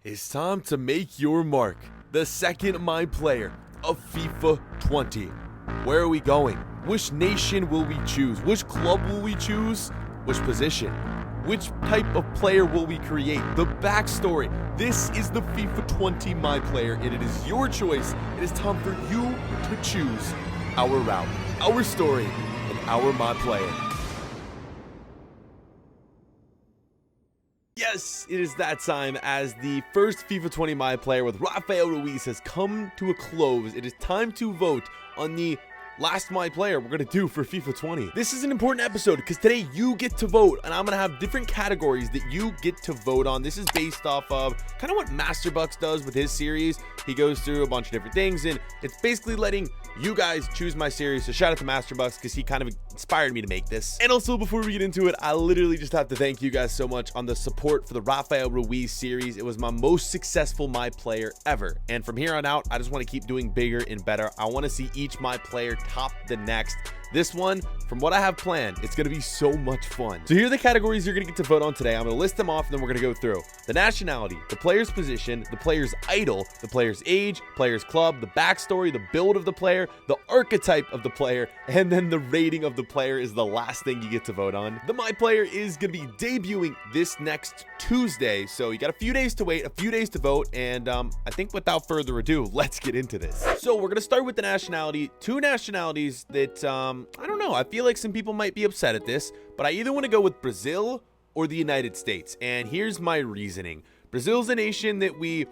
It's time to make your mark. The second My Player of FIFA 20. Where are we going? Which nation will we choose? Which club will we choose? Which position? Which type of player will we create? The backstory. This is the FIFA 20 My Player, and it is your choice. It is time for you to choose our route, our story, and our My Player. Yes, it is that time as the first FIFA 20 My Player with Rafael Ruiz has come to a close. It is time to vote on the last My Player we're going to do for FIFA 20. This is an important episode because today you get to vote, and I'm going to have different categories that you get to vote on. This is based off of kind of what Masterbucks does with his series. He goes through a bunch of different things, and it's basically letting you guys choose my series. So shout out to Masterbucks because he kind of inspired me to make this. And also, before we get into it, I literally just have to thank you guys so much on the support for the Rafael Ruiz series. It was my most successful My Player ever, and from here on out, I just want to keep doing bigger and better. I want to see each My Player top the next. This one, from what I have planned, it's going to be so much fun. So here are the categories you're going to get to vote on today. I'm going to list them off, and then we're going to go through the nationality, the player's position, the player's idol, the player's age, player's club, the backstory, the build of the player, the archetype of the player, and then the rating of the player is the last thing you get to vote on. The My Player is going to be debuting this next Tuesday, so you got a few days to wait, a few days to vote, and I think without further ado, let's get into this. So we're going to start with the nationality. Two nationalities that I don't know, I feel like some people might be upset at this, but I either want to go with Brazil or the United States, and here's my reasoning. Brazil's a nation that we've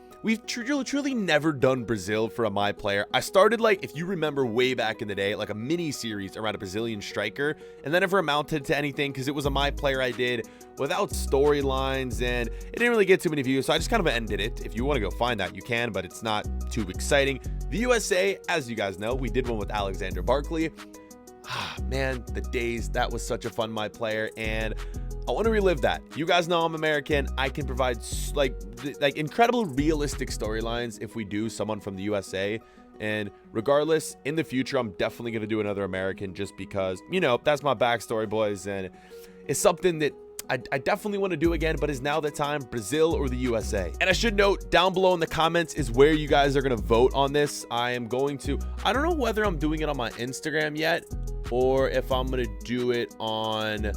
truly never done Brazil for a My Player. I started, like, if you remember way back in the day, like a mini series around a Brazilian striker, and that never amounted to anything because it was a My Player I did without storylines, and it didn't really get too many views, so I just kind of ended it. If you want to go find that, you can, but it's not too exciting. The USA, as you guys know, we did one with Alexander Barkley. Man, the days, that was such a fun My Player, and I want to relive that. You guys know I'm American. I can provide like incredible realistic storylines if we do someone from the USA. And regardless, in the future, I'm definitely going to do another American just because, you know, that's my backstory, boys. And it's something that I definitely want to do again, but is now the time, Brazil or the USA? And I should note, down below in the comments is where you guys are going to vote on this. I don't know whether I'm doing it on my Instagram yet, or if I'm going to do it on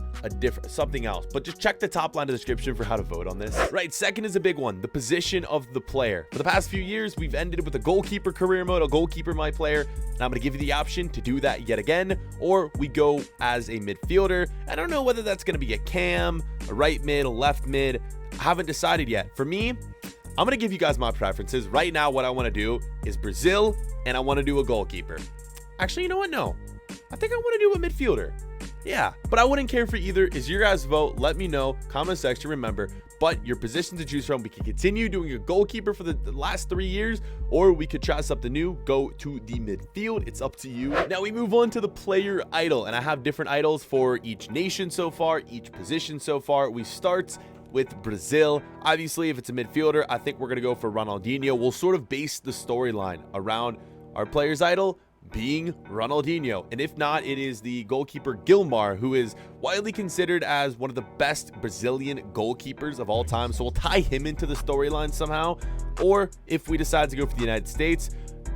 something else, but just check the top line of the description for how to vote on this. Right, second is a big one, the position of the player. For the past few years, we've ended with a goalkeeper career mode, a goalkeeper My Player, and I'm going to give you the option to do that yet again, or we go as a midfielder. I don't know whether that's going to be a cam, a right mid, a left mid. I haven't decided yet. For me, I'm going to give you guys my preferences. Right now, what I want to do is Brazil, and I want to do a goalkeeper. Actually, you know what? No. I think I want to do a midfielder. Yeah, but I wouldn't care for either. Is your guys' vote? Let me know. Comment section, remember. But your position to choose from, we can continue doing a goalkeeper for the last 3 years, or we could try something new, go to the midfield. It's up to you. Now we move on to the player idol, and I have different idols for each nation so far, each position so far. We start with Brazil. Obviously, if it's a midfielder, I think we're going to go for Ronaldinho. We'll sort of base the storyline around our player's idol being Ronaldinho, and if not, it is the goalkeeper Gilmar, who is widely considered as one of the best Brazilian goalkeepers of all time, so we'll tie him into the storyline somehow. Or if we decide to go for the United States,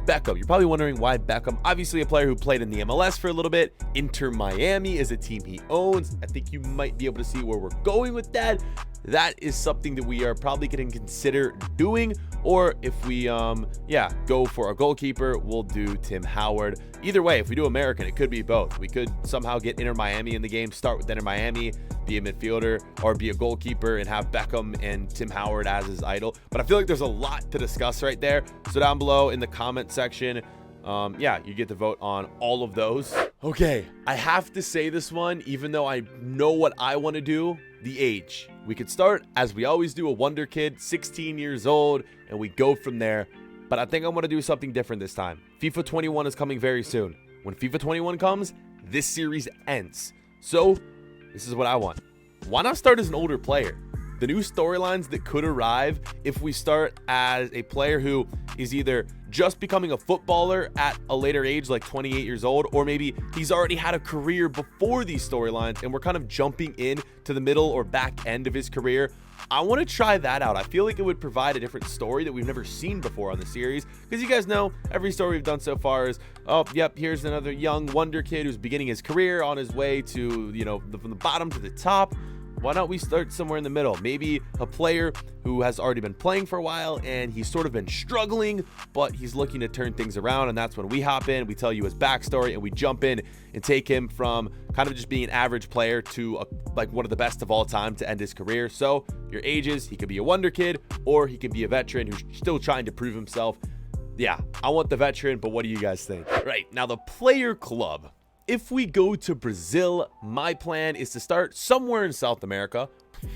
Beckham. You're probably wondering why Beckham. Obviously a player who played in the MLS for a little bit. Inter Miami is a team he owns. I think you might be able to see where we're going with that. That is something that we are probably going to consider doing. Or if we go for a goalkeeper, we'll do Tim Howard. Either way, if we do American, it could be both. We could somehow get Inter Miami in the game, start with Inter Miami, be a midfielder, or be a goalkeeper and have Beckham and Tim Howard as his idol. But I feel like there's a lot to discuss right there. So down below in the comment section, you get to vote on all of those. Okay, I have to say this one, even though I know what I want to do, the age. We could start, as we always do, a wonder kid, 16 years old, and we go from there. But I think I want to do something different this time. FIFA 21 is coming very soon. When FIFA 21 comes, this series ends. So this is what I want. Why not start as an older player? The new storylines that could arrive if we start as a player who is either just becoming a footballer at a later age, like 28 years old, or maybe he's already had a career before these storylines and we're kind of jumping in to the middle or back end of his career. I want to try that out. I feel like it would provide a different story that we've never seen before on the series, because you guys know every story we've done so far is, oh, yep, here's another young wonder kid who's beginning his career on his way to, you know, from the bottom to the top. Why don't we start somewhere in the middle? Maybe a player who has already been playing for a while and he's sort of been struggling, but he's looking to turn things around. And that's when we hop in, we tell you his backstory, and we jump in and take him from kind of just being an average player to like one of the best of all time to end his career. So your ages, he could be a wonder kid or he could be a veteran who's still trying to prove himself. Yeah, I want the veteran, but what do you guys think? Right, now the player club. If we go to Brazil, my plan is to start somewhere in South America,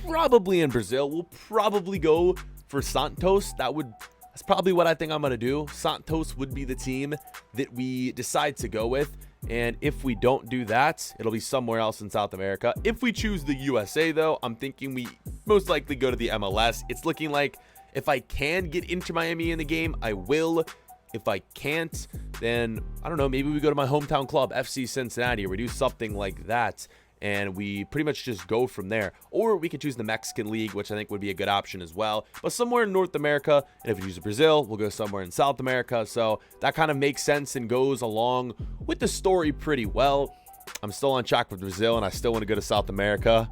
probably in Brazil. We'll probably go for Santos. That's probably what I think I'm going to do. Santos would be the team that we decide to go with. And if we don't do that, it'll be somewhere else in South America. If we choose the USA, though, I'm thinking we most likely go to the MLS. It's looking like if I can get Inter Miami in the game, I will. If I can't, then I don't know, maybe we go to my hometown club, FC Cincinnati, or we do something like that, and we pretty much just go from there. Or we could choose the Mexican League, which I think would be a good option as well, but somewhere in North America. And if we choose Brazil, we'll go somewhere in South America. So that kind of makes sense and goes along with the story pretty well. I'm still on track with Brazil, and I still want to go to South America.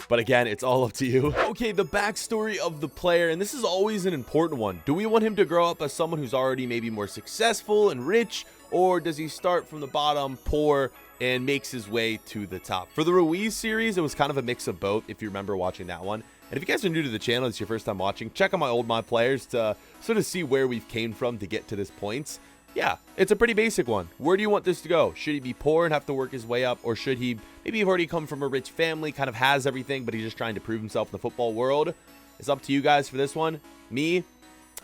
But again, it's all up to you. Okay, the backstory of the player, and this is always an important one. Do we want him to grow up as someone who's already maybe more successful and rich, or does he start from the bottom, poor, and makes his way to the top? For the Ruiz series, it was kind of a mix of both, if you remember watching that one. And if you guys are new to the channel, it's your first time watching, check out my old My Players to sort of see where we've came from to get to this point. Yeah, it's a pretty basic one. Where do you want this to go? Should he be poor and have to work his way up? Or should he maybe have already come from a rich family, kind of has everything, but he's just trying to prove himself in the football world? It's up to you guys for this one. Me,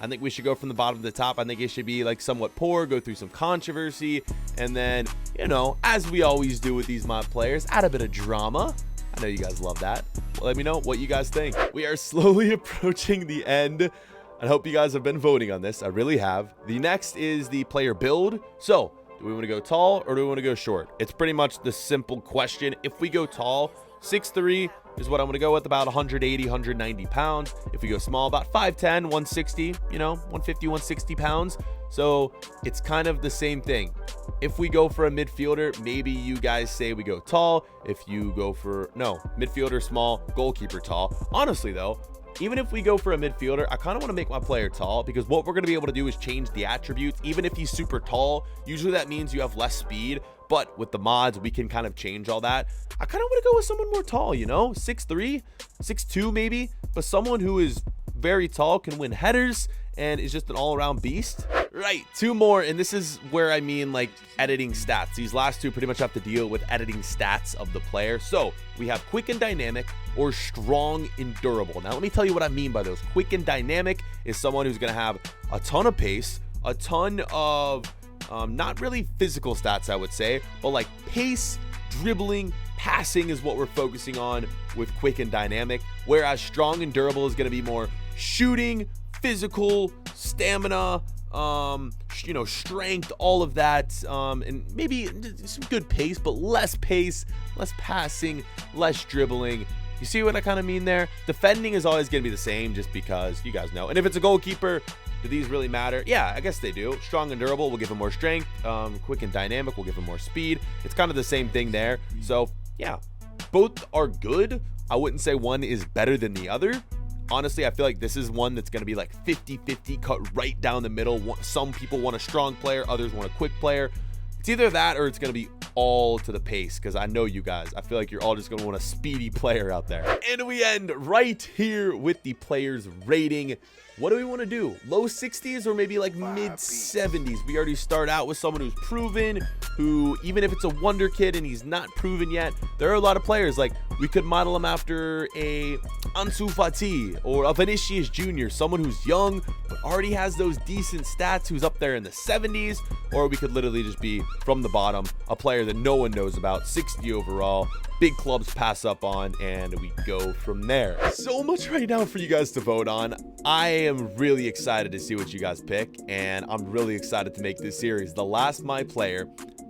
I think we should go from the bottom to the top. I think it should be like somewhat poor, go through some controversy, and then, you know, as we always do with these mod players, add a bit of drama. I know you guys love that. Well, let me know what you guys think. We are slowly approaching the end. I hope you guys have been voting on this. I really have. The next is the player build. So, do we want to go tall or do we want to go short? It's pretty much the simple question. If we go tall, 6'3" is what I'm going to go with, about 180, 190 pounds. If we go small, about 5'10", 160, you know, 150, 160 pounds. So, it's kind of the same thing. If we go for a midfielder, maybe you guys say we go tall. If you go for, no, midfielder small, goalkeeper tall. Honestly, though, even if we go for a midfielder, I kind of want to make my player tall, because what we're going to be able to do is change the attributes. Even if he's super tall, usually that means you have less speed, but with the mods, we can kind of change all that. I kind of want to go with someone more tall, you know, 6'3", 6'2" maybe, but someone who is very tall, can win headers, and is just an all-around beast. Right, two more, and this is where I mean like editing stats. These last two pretty much have to deal with editing stats of the player. So we have quick and dynamic or strong and durable. Now let me tell you what I mean by those. Quick and dynamic is someone who's going to have a ton of pace, a ton of not really physical stats, I would say, but like pace, dribbling, passing is what we're focusing on with quick and dynamic, whereas strong and durable is going to be more shooting, physical, stamina, you know, strength, all of that, and maybe some good pace, but less pace, less passing, less dribbling. You see what I kind of mean there? Defending is always going to be the same, just because you guys know. And if it's a goalkeeper, do these really matter? Yeah, I guess they do. Strong and durable will give him more strength. Quick and dynamic will give him more speed. It's kind of the same thing there. So yeah, both are good. I wouldn't say one is better than the other. Honestly, I feel like this is one that's going to be like 50-50, cut right down the middle. Some people want a strong player, others want a quick player. It's either that or it's going to be all to the pace, because I know you guys. I feel like you're all just going to want a speedy player out there. And we end right here with the player's rating. What do we want to do? Low 60s or maybe like mid 70s? We already start out with someone who's proven, who even if it's a wonder kid and he's not proven yet, there are a lot of players like we could model him after a Ansu Fati or a Vinicius Jr., someone who's young but already has those decent stats, who's up there in the 70s, or we could literally just be from the bottom, a player that no one knows about, 60 overall, big clubs pass up on, and we go from there. So much right now for you guys to vote on. I am really excited to see what you guys pick, and I'm really excited to make this series the last My Player.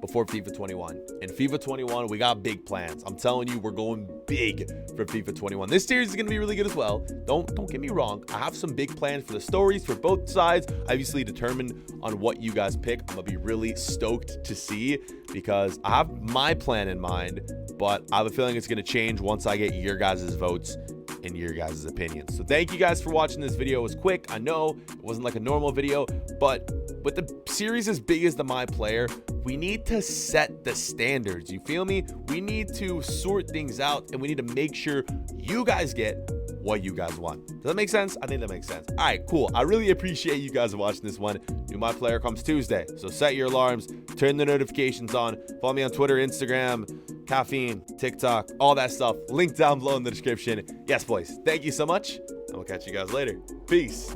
before FIFA 21. In FIFA 21, we got big plans. I'm telling you, we're going big for FIFA 21. This series is going to be really good as well. Don't get me wrong. I have some big plans for the stories for both sides. Obviously determined on what you guys pick. I'm going to be really stoked to see because I have my plan in mind, but I have a feeling it's going to change once I get your guys' votes and your guys' opinions. So thank you guys for watching this video. It was quick. I know it wasn't like a normal video, but with the series as big as the My Player, we need to set the standards. You feel me? We need to sort things out and we need to make sure you guys get what you guys want. Does that make sense? I think that makes sense. All right, cool. I really appreciate you guys watching this one. New My Player comes Tuesday. So set your alarms, turn the notifications on, follow me on Twitter, Instagram, Caffeine, TikTok, all that stuff. Link down below in the description. Yes, boys. Thank you so much. And we'll catch you guys later. Peace.